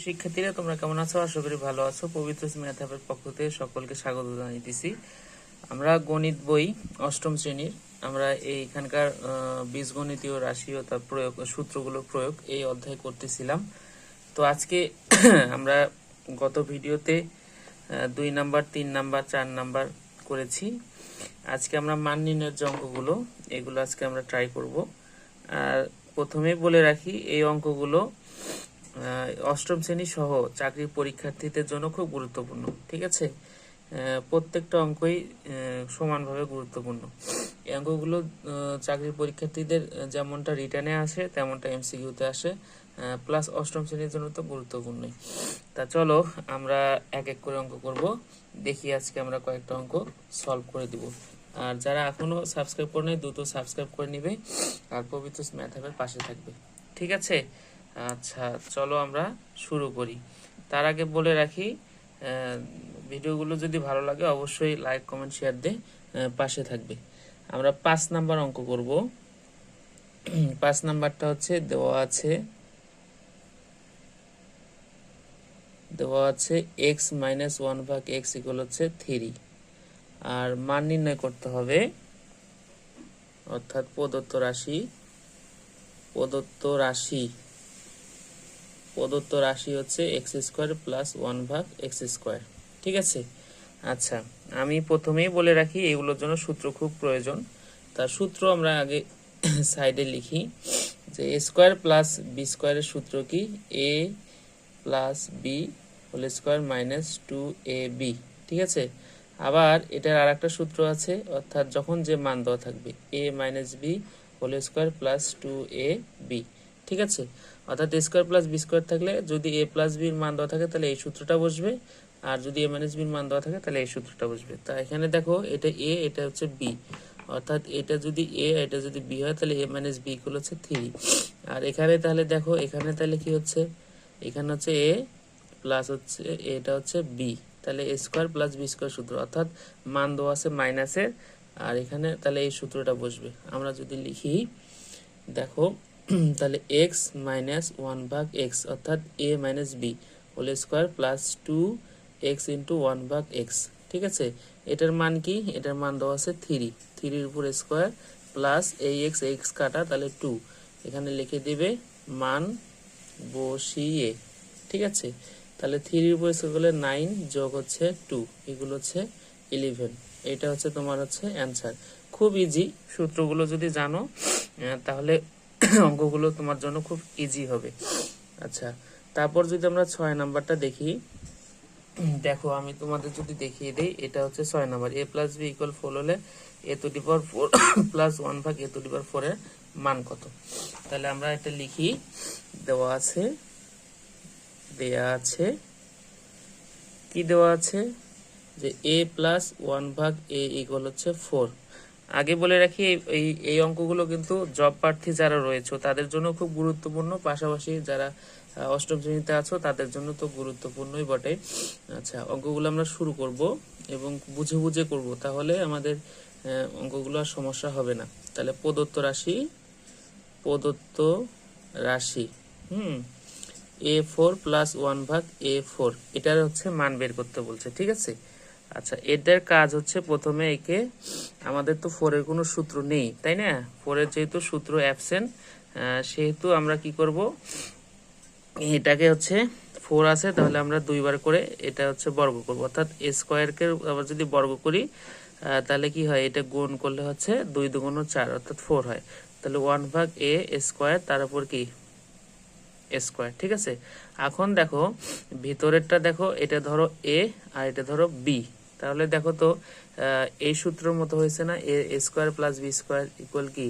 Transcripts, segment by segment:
শিক্ষার্থীরা তোমরা কেমন আছো? আশা করি ভালো আছো। পবিত্র ম্যাথ অ্যাপের পক্ষ থেকে সকলকে স্বাগত জানাইতেছি। আমরা গণিত বই অষ্টম শ্রেণীর আমরা এইখানকার বীজগণিতীয় রাশি ও তার প্রয়োগ সূত্রগুলো প্রয়োগ এই অধ্যায় করতেছিলাম। তো আজকে আমরা গত ভিডিওতে 2 নাম্বার 3 নাম্বার 4 নাম্বার করেছি। আজকে আমরা মান নির্ণয়ের যে অঙ্কগুলো এগুলো আজকে আমরা ট্রাই করব। আর প্রথমেই বলে রাখি এই অঙ্কগুলো অষ্টম শ্রেণী সহ চাকরির পরীক্ষার্থীদের জন্য খুব গুরুত্বপূর্ণ। ঠিক আছে, প্রত্যেকটা অঙ্কই সমানভাবে গুরুত্বপূর্ণ। এই অঙ্কগুলো চাকরির পরীক্ষার্থীদের যেমনটা রিটার্নে আসে তেমনটা এমসিকিউতে আসে, প্লাস অষ্টম শ্রেণীর জন্য তো গুরুত্বপূর্ণই। তা চলো আমরা এক এক করে অঙ্ক করব। দেখি আজকে আমরা কয়েকটা অঙ্ক সলভ করে দিব। আর যারা এখনো সাবস্ক্রাইব করে নেই দ্রুত সাবস্ক্রাইব করে নিবে আর পবিত্র ম্যাথ অ্যাপের পাশে থাকবে। ঠিক আছে, আচ্ছা চলো আমরা শুরু করি। তার আগে বলে রাখি, ভিডিওগুলো যদি ভালো লাগে অবশ্যই লাইক কমেন্ট শেয়ার দিয়ে পাশে থাকবে। আমরা 5 নাম্বার অঙ্ক করব। 5 নাম্বারটা হচ্ছে দেওয়া আছে x মাইনাস 1 ভাগ x ইকুয়াল হচ্ছে 3, আর মান নির্ণয় করতে হবে, অর্থাৎ প্রদত্ত রাশি হচ্ছে এক্স স্কোয়ার প্লাস 1 ভাগ এক্স স্কোয়ার। ঠিক আছে, আচ্ছা আমি প্রথমেই বলে রাখি এগুলোর জন্য সূত্র খুব প্রয়োজন। তার সূত্র আমরা আগে সাইডে লিখি যে এ স্কোয়ার প্লাস বি স্কোয়ারের সূত্র কি? A plus B whole square minus 2ab। ঠিক আছে, আবার এটার আর একটা সূত্র আছে, অর্থাৎ যখন যে মান দেওয়া থাকবে a minus b whole square plus 2ab। ঠিক আছে, অর্থাৎ a square plus b square থাকলে যদি a প্লাস বির মান দেওয়া থাকে তাহলে এই সূত্রটা বসবে, আর যদি a মাইনাস বির মান দেওয়া থাকে তাহলে এই সূত্রটা বসবে। তা এখানে দেখো এটা a, এটা হচ্ছে b, অর্থাৎ এটা যদি a এটা যদি b হয় তাহলে a মাইনাস বি ইকুয়াল হচ্ছে 3। আর এখানে তাহলে দেখো এখানে তাহলে কি হচ্ছে, এখানে হচ্ছে a প্লাস হচ্ছে এটা হচ্ছে b, তাহলে এ স্কোয়ার প্লাস বি স্কোয়ার সূত্র, অর্থাৎ মান দেওয়া আছে মাইনাসের, আর এখানে তাহলে এই সূত্রটা বসবে। আমরা যদি লিখি দেখো তাহলে x মাইনাস 1 ভাগ x অর্থাৎ a minus b whole square plus 2x into 1 ভাগ x। ঠিক আছে, এটার মান কি? এটার মান দেওয়া আছে 3, 3 উপর স্কোয়ার প্লাস এই x কাটা তাহলে 2, এখানে লিখে দিবে মান বসিয়ে। ঠিক আছে, তাহলে 3 উপর স্কোয়ার করলে 9 যোগ হচ্ছে 2 এগুলো হচ্ছে 11। এটা হচ্ছে তোমার হচ্ছে অ্যান্সার। খুব ইজি, সূত্রগুলো যদি জানো তাহলে অঙ্কগুলো তোমার জন্য খুব ইজি হবে। আচ্ছা, তারপর যদি আমরা 6 নাম্বারটা দেখি, দেখো আমি তোমাদের যদি দেখিয়ে দেই, এটা হচ্ছে 6 number. a plus b equal 4 হলে a to the power 4 plus 1 ভাগ a টু দি পাওয়ার 4 এর মান কত? তাহলে আমরা এটা লিখি, দেওয়া আছে কি দেওয়া আছে যে a প্লাস 1 ভাগ a ইকুয়াল হচ্ছে 4। আগে বলে রাখি এই অঙ্কগুলো কিন্তু জব প্রার্থী যারা রয়েছে তাদের জন্য খুব গুরুত্বপূর্ণ, পাশাপাশি যারা অষ্টম শ্রেণীতে আছো তাদের জন্য তো গুরুত্বপূর্ণই বটে। আচ্ছা, অঙ্কগুলো আমরা শুরু করব এবং বুঝে বুঝে করব, তাহলে আমাদের অঙ্কগুলো আর সমস্যা হবে না। তাহলে প্রদত্ত রাশি a4 প্লাস 1 ভাগ a4, এটার হচ্ছে মান বের করতে বলছে। ঠিক আছে, আচ্ছা এটার কাজ হচ্ছে প্রথমে একে, আমাদের তো 4 এর কোনো সূত্র নেই তাই না, 4 এর যেহেতু সূত্র অ্যাবসেন্ট, সেহেতু আমরা কি করব, এটাকে হচ্ছে 4 আছে তাহলে আমরা 2 বার করে এটা হচ্ছে বর্গ করব, অর্থাৎ a স্কয়ারকে আবার যদি বর্গ করি তাহলে কি হয়, এটা গুণ করলে হচ্ছে 2 দুগুণ 4 অর্থাৎ 4 হয়। তাহলে 1 ভাগ a স্কয়ার তার উপর কি স্কয়ার। ঠিক আছে, এখন দেখো ভিতরেরটা দেখো, এটা ধরো a আর এটা ধরো b, তাহলে দেখো তো এই সূত্রের মতো হয়েছে না, a square plus b square equal কি,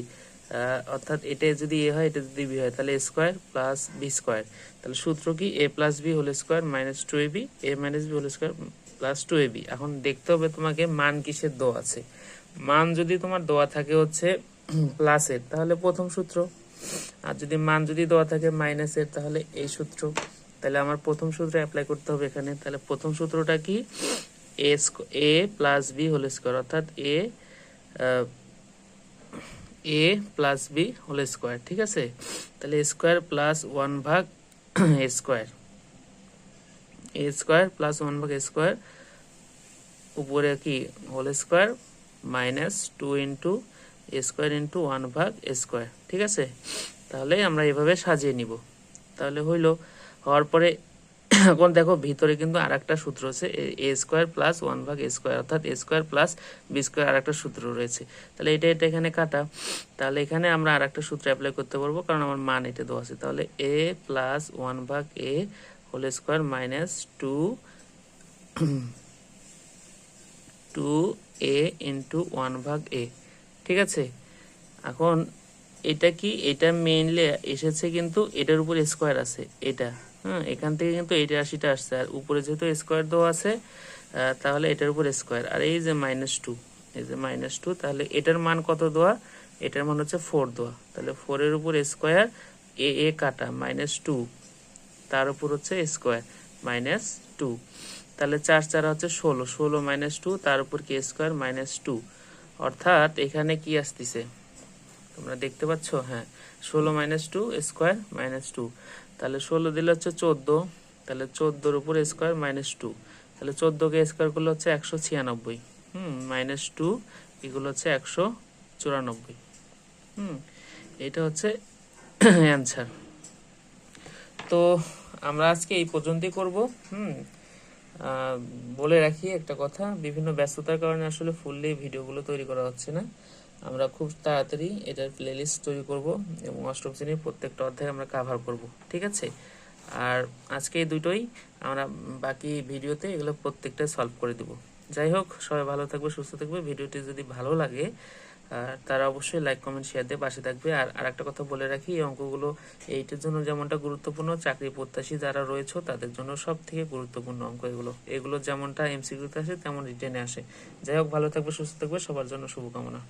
অর্থাৎ এটা যদি a হয় এটা যদি b হয় তাহলে a square plus b square, তাহলে সূত্র কি a plus B whole square minus 2ab, a minus b whole square plus 2ab। এখন দেখতে হবে তোমাকে মান কিসের দেওয়া আছে। মান যদি তোমার দেওয়া থাকে হচ্ছে প্লাসের তাহলে প্রথম সূত্র, আর যদি মান যদি দেওয়া থাকে মাইনাসের তাহলে এই সূত্র। তাহলে আমার প্রথম সূত্র অ্যাপ্লাই করতে হবে এখানে। তাহলে প্রথম সূত্রটা কি, a plus B whole square, অর্থাৎ a plus B whole square. ঠিক আছে, তাহলে স্কয়ার প্লাস 1 ভাগ স্কয়ার এ স্কোয়ার প্লাস 1 ভাগ এ স্কোয়ার উপরে কি হোল স্কোয়ার মাইনাস 2 ইন্টু এ স্কোয়ার ইন্টু 1 ভাগ এ স্কোয়ার। ঠিক আছে, তাহলে আমরা এভাবে সাজিয়ে নিব। তাহলে হইলো, হওয়ার পরে এখন দেখো ভিতরে কিন্তু আর একটা সূত্র আছে, এ স্কোয়ার প্লাস 1 ভাগ এ স্কোয়ার, অর্থাৎ a square plus b square আর একটা সূত্র রয়েছে। তাহলে এটা এখানে কাটা, তাহলে এখানে আমরা আর একটা সূত্র অ্যাপ্লাই করতে পারবো, কারণ আমার মান এটা দেওয়া আছে। তাহলে এ প্লাস 1 ভাগ A whole square minus 2a into 1 ভাগ এ। ঠিক আছে, এখন এটা কি, এটা মেইনলি এসেছে কিন্তু এটার উপর স্কোয়ার আছে এটা, হ্যাঁ, এখান থেকে কিন্তু এই রাশিটা আসছে, আর উপরে যেহেতু স্কোয়ার দেওয়া আছে তাহলে এটার উপর স্কোয়ার, আর এই যে -2, এই যে -2, তাহলে এটার মান কত দেওয়া, এটার মান হচ্ছে 4 দেওয়া। তাহলে 4 এর উপর স্কোয়ার, এ কাটা -2, তার উপর হচ্ছে স্কোয়ার -2, তাহলে 4 4 হচ্ছে 16, 16 -2, তার উপর কি স্কোয়ার -2, অর্থাৎ এখানে কি আসতেছে তোমরা দেখতে পাচ্ছ, হ্যাঁ 16 -2 স্কোয়ার -2, তাহলে 16 দিলে হচ্ছে 14, তাহলে 14 উপর স্কোয়ার -2, তাহলে 14 কে স্কোয়ার করলে হচ্ছে 196, -2 এগুলো হচ্ছে 194। এটা হচ্ছে অ্যান্সার। তো আমরা আজকে এই পর্যন্তই করব। বলে রাখি একটা কথা, বিভিন্ন ব্যস্ততার কারণে আসলে ফুললি ভিডিওগুলো তৈরি করা হচ্ছে না। আমরা খুব তাড়াতাড়ি এটার প্লেলিস্ট তৈরি করব এবং অষ্টম শ্রেণীর প্রত্যেকটা অধ্যায় আমরা কাভার করব। ঠিক আছে, আর আজকে এই দুটোই আমরা বাকি ভিডিওতে এগুলো প্রত্যেকটা সলভ করে দেব। যাই হোক, সবাই ভালো থাকবে, সুস্থ থাকবে। ভিডিওটি যদি ভালো লাগে তারা অবশ্যই লাইক কমেন্ট শেয়ার দিয়ে পাশে থাকবে। আর একটা কথা বলে রাখি, এই অঙ্কগুলো এইটার জন্য যেমনটা গুরুত্বপূর্ণ, চাকরি প্রত্যাশী যারা রয়েছে তাদের জন্য সব থেকে গুরুত্বপূর্ণ অঙ্ক এগুলো যেমনটা এমসিকিউতে আসে তেমন রিটেনে আসে। যাই হোক, ভালো থাকবে, সুস্থ থাকবে, সবার জন্য শুভকামনা।